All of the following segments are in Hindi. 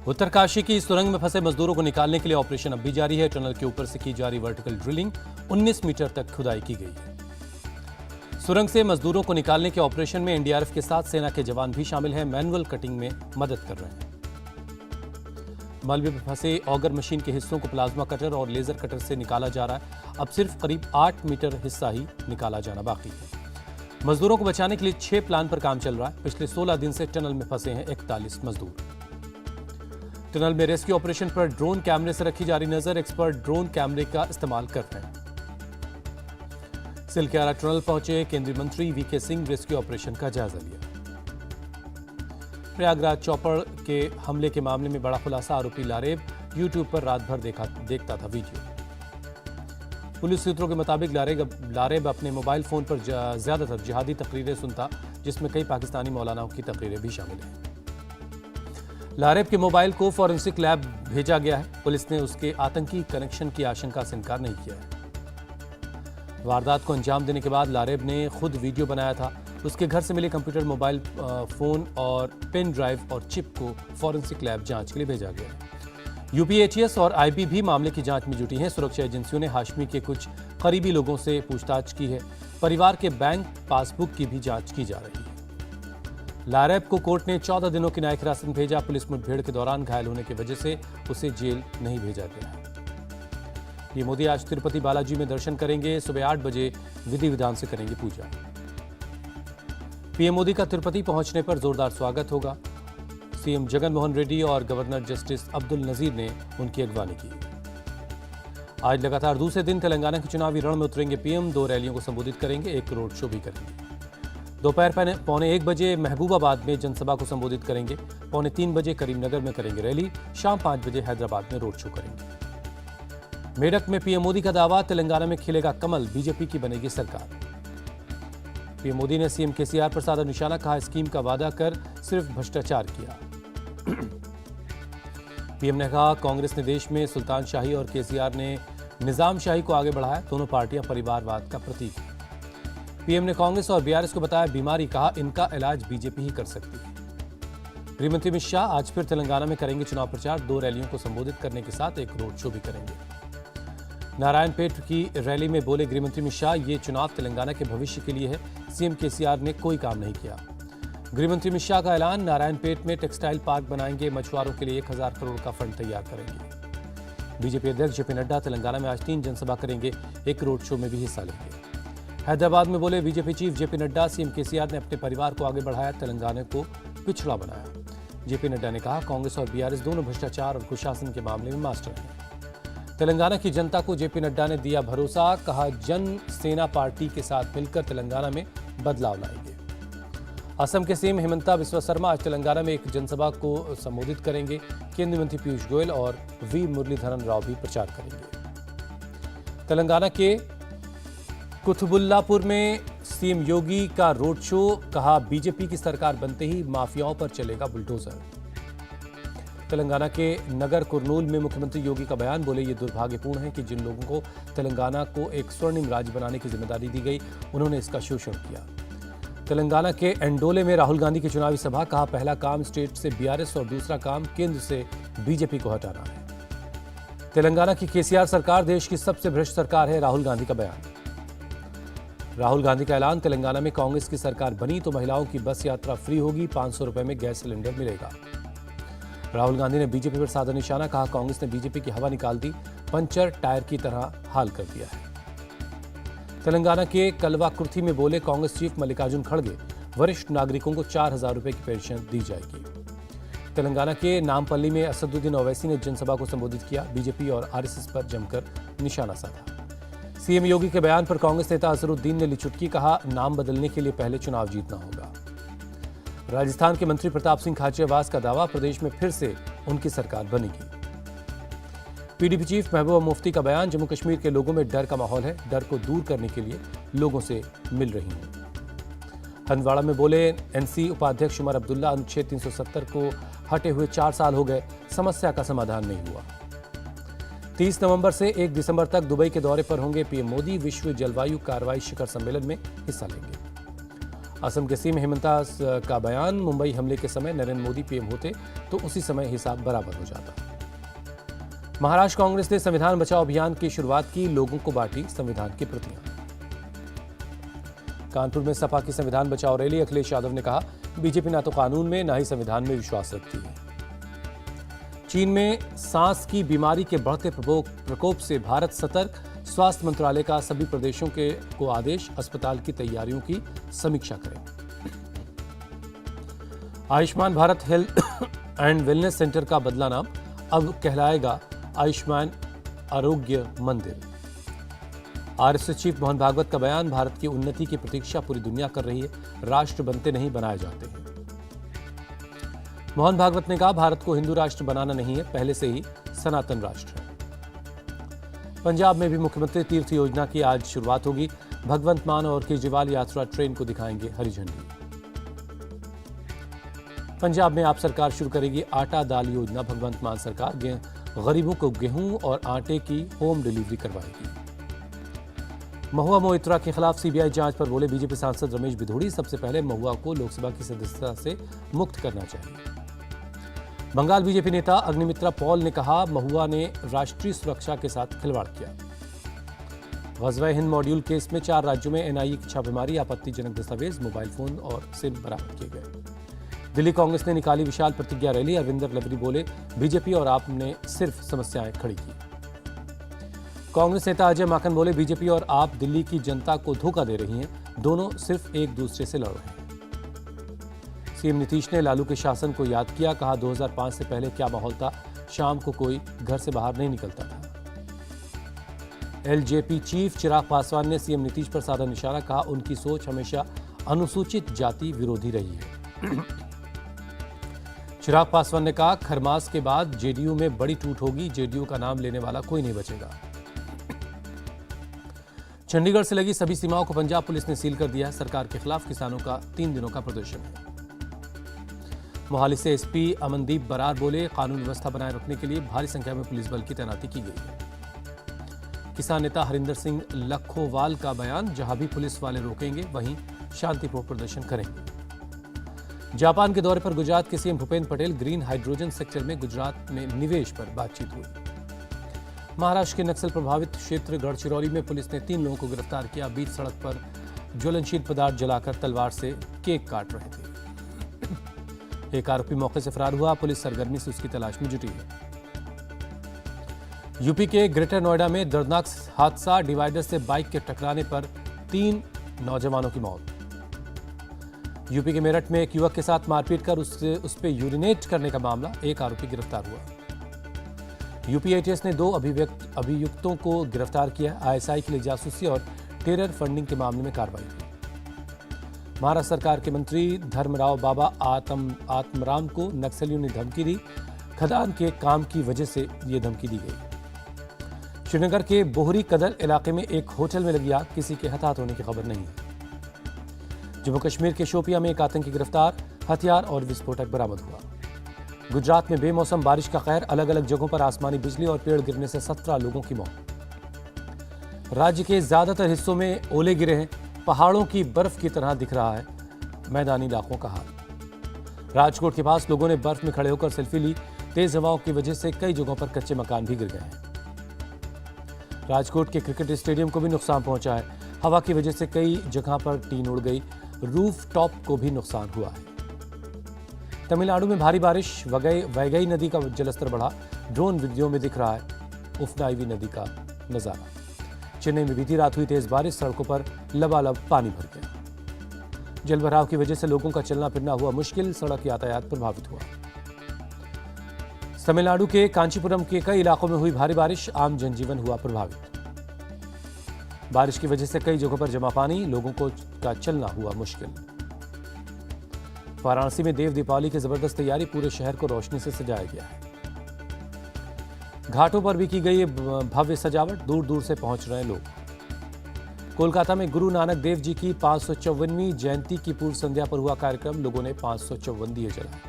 उत्तरकाशी की सुरंग में फंसे मजदूरों को निकालने के लिए ऑपरेशन अब भी जारी है। टनल के ऊपर से की जा रही वर्टिकल ड्रिलिंग 19 मीटर तक खुदाई की गई है। सुरंग से मजदूरों को निकालने के ऑपरेशन में एनडीआरएफ के साथ सेना के जवान भी शामिल हैं। मैनुअल कटिंग में मदद कर रहे हैं। मलबे में फंसे ऑगर मशीन के हिस्सों को प्लाज्मा कटर और लेजर कटर से निकाला जा रहा है। अब सिर्फ करीब 8 मीटर हिस्सा ही निकाला जाना बाकी है। मजदूरों को बचाने के लिए 6 प्लान पर काम चल रहा है। पिछले 16 दिन से टनल में फंसे हैं 41 मजदूर। टनल में रेस्क्यू ऑपरेशन पर ड्रोन कैमरे से रखी जा रही नजर। एक्सपर्ट ड्रोन कैमरे का इस्तेमाल कर रहे हैं। सिलक्यारा टनल पहुंचे केंद्रीय मंत्री वीके सिंह, रेस्क्यू ऑपरेशन का जायजा लिया। प्रयागराज चौपड़ के हमले के मामले में बड़ा खुलासा। आरोपी लारेब यूट्यूब पर रात भर देखता था वीडियो। पुलिस सूत्रों के मुताबिक लारेब अपने मोबाइल फोन पर ज्यादातर जिहादी तकरीरें सुनता, जिसमें कई पाकिस्तानी मौलानाओं की तकरीरें भी शामिल हैं। लारेब के मोबाइल को फॉरेंसिक लैब भेजा गया है। पुलिस ने उसके आतंकी कनेक्शन की आशंका से इनकार नहीं किया है। वारदात को अंजाम देने के बाद लारेब ने खुद वीडियो बनाया था। उसके घर से मिले कंप्यूटर, मोबाइल फोन और पेन ड्राइव और चिप को फॉरेंसिक लैब जांच के लिए भेजा गया है। यूपीएचएस और आईबी भी मामले की जांच में जुटी हैं। सुरक्षा एजेंसियों ने हाशमी के कुछ करीबी लोगों से पूछताछ की है। परिवार के बैंक पासबुक की भी जांच की जा रही है। लारेब को कोर्ट ने 14 दिनों की न्यायिक हिरासत में भेजा। पुलिस मुठभेड़ के दौरान घायल होने की वजह से उसे जेल नहीं भेजा गया है। पीएम मोदी आज तिरुपति बालाजी में दर्शन करेंगे। सुबह 8 बजे विधि विधान से करेंगे पूजा। पीएम मोदी का तिरुपति पहुंचने पर जोरदार स्वागत होगा। सीएम जगन मोहन रेड्डी और गवर्नर जस्टिस अब्दुल नजीर ने उनकी अगवानी की। आज लगातार दूसरे दिन तेलंगाना के चुनावी रण में उतरेंगे पीएम। 2 रैलियों को संबोधित करेंगे, एक रोड शो भी करेंगे। दोपहर 1:45 बजे महबूबाबाद में जनसभा को संबोधित करेंगे। 2:45 बजे करीमनगर में करेंगे रैली। शाम 5 बजे हैदराबाद में रोड शो करेंगे। मेरठ में पीएम मोदी का दावा, तेलंगाना में खिलेगा कमल, बीजेपी की बनेगी सरकार। पीएम मोदी ने सीएम केसीआर पर साधा निशाना, कहा स्कीम का वादा कर सिर्फ भ्रष्टाचार किया। पीएम ने कहा कांग्रेस ने देश में सुल्तान शाही और केसीआर ने निजाम शाही को आगे बढ़ाया। दोनों पार्टियां परिवारवाद का प्रतीक हैं। पीएम ने कांग्रेस और बीआरएस को बताया बीमारी, कहा इनका इलाज बीजेपी ही कर सकती है। गृहमंत्री अमित शाह आज फिर तेलंगाना में करेंगे चुनाव प्रचार। 2 रैलियों को संबोधित करने के साथ एक रोड शो भी करेंगे। नारायणपेट की रैली में बोले गृहमंत्री अमित शाह, ये चुनाव तेलंगाना के भविष्य के लिए है। सीएम केसीआर ने कोई काम नहीं किया। गृहमंत्री अमित शाह का ऐलान, नारायणपेट में टेक्सटाइल पार्क बनाएंगे। मछुआरों के लिए 1000 करोड़ का फंड तैयार करेंगे। बीजेपी अध्यक्ष जेपी नड्डा तेलंगाना में आज 3 जनसभा करेंगे। एक रोड शो में भी हिस्सा लेंगे। हैदराबाद में बोले BJP chief JP Nadda, CM KCR ने अपने परिवार को आगे बढ़ाया, तेलंगाना को पिछड़ा बनाया। जेपी नड्डा ने कहा कांग्रेस और बीआरएस दोनों भ्रष्टाचार और कुशासन के मामले में मास्टर हैं। तेलंगाना की जनता को जेपी नड्डा ने दिया भरोसा, कहा जन सेना पार्टी के साथ मिलकर तेलंगाना में बदलाव लाएंगे। असम के सीएम हिमंता बिस्वा शर्मा आज तेलंगाना में एक जनसभा को संबोधित करेंगे। केंद्रीय मंत्री पीयूष गोयल और वी मुरलीधरन राव भी प्रचार करेंगे। तेलंगाना के कुतुबुल्लापुर में सीएम योगी का रोड शो, कहा बीजेपी की सरकार बनते ही माफियाओं पर चलेगा बुलडोजर। तेलंगाना के नगर कुरनूल में मुख्यमंत्री योगी का बयान, बोले ये दुर्भाग्यपूर्ण है कि जिन लोगों को तेलंगाना को एक स्वर्णिम राज्य बनाने की जिम्मेदारी दी गई, उन्होंने इसका शोषण किया। तेलंगाना के एंडोले में राहुल गांधी की चुनावी सभा, कहा पहला काम स्टेट से बीआरएस और दूसरा काम केंद्र से बीजेपी को हटाना है। तेलंगाना की केसीआर सरकार देश की सबसे भ्रष्ट सरकार है, राहुल गांधी का बयान। राहुल गांधी का ऐलान, तेलंगाना में कांग्रेस की सरकार बनी तो महिलाओं की बस यात्रा फ्री होगी, 500 रुपए में गैस सिलेंडर मिलेगा। राहुल गांधी ने बीजेपी पर साधा निशाना, कहा कांग्रेस ने बीजेपी की हवा निकाल दी, पंचर टायर की तरह हाल कर दिया है। तेलंगाना के कलवाकुर्थी में बोले कांग्रेस चीफ मल्लिकार्जुन खड़गे, वरिष्ठ नागरिकों को 4000 रुपए की पेंशन दी जाएगी। तेलंगाना के नामपल्ली में असदुद्दीन ओवैसी ने जनसभा को संबोधित किया। बीजेपी और आरएसएस पर जमकर निशाना साधा। सीएम योगी के बयान पर कांग्रेस नेता अजहरुद्दीन ने ली चुटकी, कहा नाम बदलने के लिए पहले चुनाव जीतना होगा। राजस्थान के मंत्री प्रताप सिंह खाचरियावास का दावा, प्रदेश में फिर से उनकी सरकार बनेगी। पीडीपी चीफ महबूबा मुफ्ती का बयान, जम्मू कश्मीर के लोगों में डर का माहौल है, डर को दूर करने के लिए लोगों से मिल रही हूं। हंदवाड़ा में बोले एनसी उपाध्यक्ष उमर अब्दुल्ला, अनुच्छेद 370 को हटे हुए 4 साल हो गए, समस्या का समाधान नहीं हुआ। 30 नवंबर से 1 दिसंबर तक दुबई के दौरे पर होंगे पीएम मोदी। विश्व जलवायु कार्रवाई शिखर सम्मेलन में हिस्सा लेंगे। असम के सीएम हेमंता का बयान, मुंबई हमले के समय नरेंद्र मोदी पीएम होते तो उसी समय हिसाब बराबर हो जाता। महाराष्ट्र कांग्रेस ने संविधान बचाओ अभियान की शुरुआत की, लोगों को बांटी संविधान की प्रतियां। कानपुर में सपा की संविधान बचाओ रैली, अखिलेश यादव ने कहा बीजेपी ना तो कानून में ना ही संविधान में विश्वास रखती है। चीन में सांस की बीमारी के बढ़ते प्रकोप से भारत सतर्क, स्वास्थ्य मंत्रालय का सभी प्रदेशों को आदेश, अस्पताल की तैयारियों की समीक्षा करें। Ayushman Bharat health and wellness centre का बदला नाम, अब कहलाएगा आयुष्मान आरोग्य मंदिर। आरएसएस चीफ मोहन भागवत का बयान, भारत की उन्नति की प्रतीक्षा पूरी दुनिया कर रही है, राष्ट्र बनते नहीं बनाए जाते हैं। मोहन भागवत ने कहा भारत को हिंदू राष्ट्र बनाना नहीं है, पहले से ही सनातन राष्ट्र है। पंजाब में भी मुख्यमंत्री तीर्थ योजना की आज शुरुआत होगी, भगवंत मान और केजरीवाल यात्रा ट्रेन को दिखाएंगे हरी झंडी। पंजाब में आप सरकार शुरू करेगी आटा दाल योजना, भगवंत मान सरकार गरीबों को गेहूं और आटे की होम डिलीवरी करवाएगी। महुआ मोइत्रा के खिलाफ सीबीआई जांच पर बोले बीजेपी सांसद रमेश बिधूड़ी, सबसे पहले महुआ को लोकसभा की सदस्यता से मुक्त करना चाहिए। बंगाल बीजेपी नेता अग्निमित्रा पॉल ने कहा महुआ ने राष्ट्रीय सुरक्षा के साथ खिलवाड़ किया। गज़वा-ए हिंद मॉड्यूल केस में 4 राज्यों में एनआईए की छापेमारी, आपत्तिजनक दस्तावेज, मोबाइल फोन और सिम बरामद किए गए। दिल्ली कांग्रेस ने निकाली विशाल प्रतिज्ञा रैली, अरविंदर लवरी बोले बीजेपी और आप ने सिर्फ समस्याएं खड़ी की। कांग्रेस नेता अजय माकन बोले बीजेपी और आप दिल्ली की जनता को धोखा दे रही हैं, दोनों सिर्फ एक दूसरे से लड़ रहे हैं। सीएम नीतीश ने लालू के शासन को याद किया, कहा 2005 से पहले क्या माहौल था, शाम को कोई घर से बाहर नहीं निकलता था। एलजेपी चीफ चिराग पासवान ने सीएम नीतीश पर साधा निशाना, कहा उनकी सोच हमेशा अनुसूचित जाति विरोधी रही है। चिराग पासवान ने कहा खरमास के बाद जेडीयू में बड़ी टूट होगी, जेडीयू का नाम लेने वाला कोई नहीं बचेगा। चंडीगढ़ से लगी सभी सीमाओं को पंजाब पुलिस ने सील कर दिया है, सरकार के खिलाफ किसानों का 3 दिनों का प्रदर्शन है। मोहाली से एसपी अमनदीप बरार बोले कानून व्यवस्था बनाए रखने के लिए भारी संख्या में पुलिस बल की तैनाती की गई है। किसान नेता हरिंदर सिंह लखोवाल का बयान, जहां भी पुलिस वाले रोकेंगे वहीं शांतिपूर्ण प्रदर्शन करेंगे। जापान के दौरे पर गुजरात के CM Bhupendra Patel, green hydrogen sector में गुजरात में निवेश पर बातचीत हुई। महाराष्ट्र के नक्सल प्रभावित क्षेत्र गढ़चिरौली में पुलिस ने 3 लोगों को गिरफ्तार किया, बीच सड़क पर ज्वलनशील पदार्थ जलाकर तलवार से केक काट रहे थे। एक आरोपी मौके से फरार हुआ, पुलिस सरगर्मी से उसकी तलाश में जुटी है। यूपी के ग्रेटर नोएडा में दर्दनाक हादसा, डिवाइडर से बाइक के टकराने पर 3 नौजवानों की मौत। यूपी के मेरठ में एक युवक के साथ मारपीट कर उस पे यूरिनेट करने का मामला, एक आरोपी गिरफ्तार हुआ। यूपी एटीएस ने 2 अभियुक्तों को गिरफ्तार किया, आईएसआई के लिए जासूसी और टेरर फंडिंग के मामले में कार्रवाई की। महाराष्ट्र सरकार के मंत्री धर्मराव बाबा आत्मराम को नक्सलियों ने धमकी दी, खदान के काम की वजह से ये धमकी दी गई। श्रीनगर के बोहरी कदल इलाके में एक होटल में लगी आग, किसी के हताहत होने की खबर नहीं है। जम्मू कश्मीर के शोपियां में एक आतंकी गिरफ्तार, हथियार और विस्फोटक बरामद हुआ। गुजरात में बेमौसम बारिश का कहर, अलग अलग जगहों पर आसमानी बिजली और पेड़ गिरने से 17 लोगों की मौत। राज्य के ज्यादातर हिस्सों में ओले गिरे हैं, पहाड़ों की बर्फ की तरह दिख रहा है मैदानी इलाकों का हाल। राजकोट के पास लोगों ने बर्फ में खड़े होकर सेल्फी ली, तेज हवाओं की वजह से कई जगहों पर कच्चे मकान भी गिर गए हैं। राजकोट के क्रिकेट स्टेडियम को भी नुकसान पहुंचा है, हवा की वजह से कई जगह पर टीन उड़ गई, रूफ टॉप को भी नुकसान हुआ है। तमिलनाडु में भारी बारिश, वैगई नदी का जलस्तर बढ़ा, ड्रोन वीडियो में दिख रहा है उफनाईवी नदी का नजारा। चेन्नई में बीती रात हुई तेज बारिश, सड़कों पर लबालब पानी भर गया। जलभराव की वजह से लोगों का चलना फिरना हुआ मुश्किल, सड़क यातायात प्रभावित हुआ। तमिलनाडु के कांचीपुरम के कई इलाकों में हुई भारी बारिश, आम जनजीवन हुआ प्रभावित। बारिश की वजह से कई जगहों पर जमा पानी, लोगों का चलना हुआ मुश्किल। वाराणसी में देव दीपावली की जबरदस्त तैयारी, पूरे शहर को रोशनी से सजाया गया है। घाटों पर भी की गई भव्य सजावट, दूर दूर से पहुंच रहे लोग। कोलकाता में गुरु नानक देव जी की 554वीं जयंती की पूर्व संध्या पर हुआ कार्यक्रम, लोगों ने 554 दिए जलाए।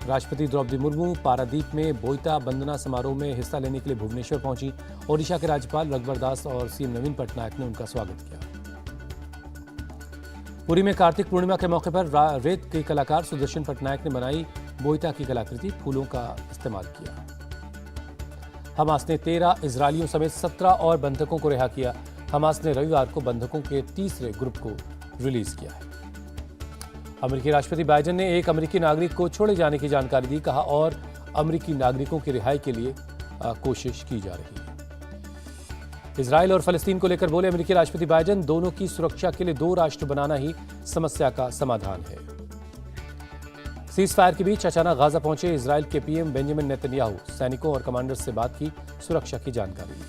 राष्ट्रपति द्रौपदी मुर्मू पारादीप में बोईता वंदना समारोह में हिस्सा लेने के लिए भुवनेश्वर पहुंची। ओडिशा के राज्यपाल रघुवर दास और सीएम नवीन पटनायक ने उनका स्वागत किया। पुरी में कार्तिक पूर्णिमा के मौके पर रेत के कलाकार सुदर्शन पटनायक ने बनाई बोईता की कलाकृति, फूलों का इस्तेमाल किया। हमास ने 13 इजरायलियों समेत 17 और बंधकों को रिहा किया। हमास ने रविवार को बंधकों के तीसरे ग्रुप को रिलीज किया है। अमेरिकी राष्ट्रपति बाइडेन ने एक अमेरिकी नागरिक को छोड़े जाने की जानकारी दी। कहा और अमेरिकी नागरिकों की रिहाई के लिए कोशिश की जा रही है। इजरायल और फलस्तीन को लेकर बोले अमेरिकी राष्ट्रपति बाइडेन, दोनों की सुरक्षा के लिए 2 राष्ट्र बनाना ही समस्या का समाधान है। सीज फायर के बीच अचानक गाजा पहुंचे इजरायल के पीएम बेंजामिन नेतन्याहू, सैनिकों और कमांडर से बात की, सुरक्षा की जानकारी ली।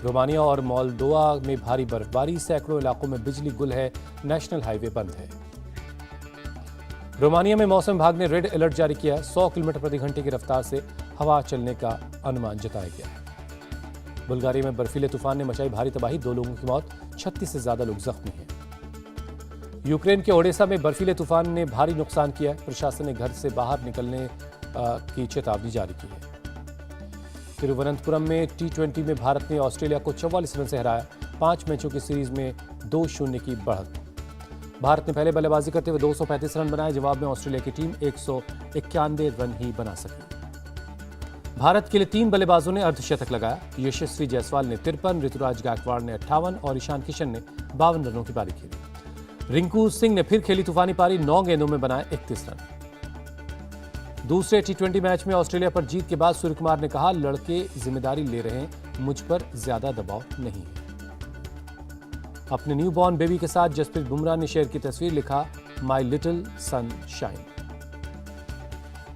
रोमानिया और मोल्दोवा में भारी बर्फबारी, सैकड़ों इलाकों में बिजली गुल है, नेशनल हाईवे बंद है। रोमानिया में मौसम विभाग ने रेड अलर्ट जारी किया है। 100 किलोमीटर प्रति घंटे की रफ्तार से हवा चलने का अनुमान जताया गया है। बुल्गारिया में बर्फीले तूफान ने मचाई भारी तबाही, 2 लोगों की मौत, 36 से ज्यादा लोग जख्मी हैं। यूक्रेन के ओडेसा में बर्फीले तूफान ने भारी नुकसान किया है। प्रशासन ने घर से बाहर निकलने की चेतावनी जारी की है। तिरुवनंतपुरम में T20 में भारत ने ऑस्ट्रेलिया को 44 रन से हराया। 5 मैचों की सीरीज में 2-0 की बढ़त। भारत ने पहले बल्लेबाजी करते हुए 235 रन बनाए। जवाब में ऑस्ट्रेलिया की टीम 191 रन ही बना सकी। भारत के लिए 3 बल्लेबाजों ने अर्धशतक लगाया। यशस्वी जायसवाल ने 53, ऋतुराज गायकवाड़ ने 58 और ईशान किशन ने 52 रनों की पारी खेली। रिंकू सिंह ने फिर खेली तूफानी पारी, 9 गेंदों में बनाए 31 रन। दूसरे T20 मैच में ऑस्ट्रेलिया पर जीत के बाद सूर्यकुमार ने कहा, लड़के जिम्मेदारी ले रहे हैं, मुझ पर ज्यादा दबाव नहीं है। अपने न्यूबॉर्न बेबी के साथ जसप्रीत बुमराह ने शेयर की तस्वीर, लिखा my little sunshine.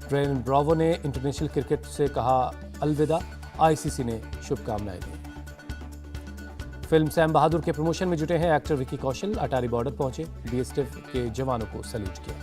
Brain Bravo ने इंटरनेशनल क्रिकेट से कहा अलविदा, आईसीसी ने शुभकामनाएं दी। फिल्म सैम बहादुर के प्रमोशन में जुटे हैं एक्टर विकी कौशल। अटारी बॉर्डर पहुंचे, बीएसएफ के जवानों को सैल्यूट किया।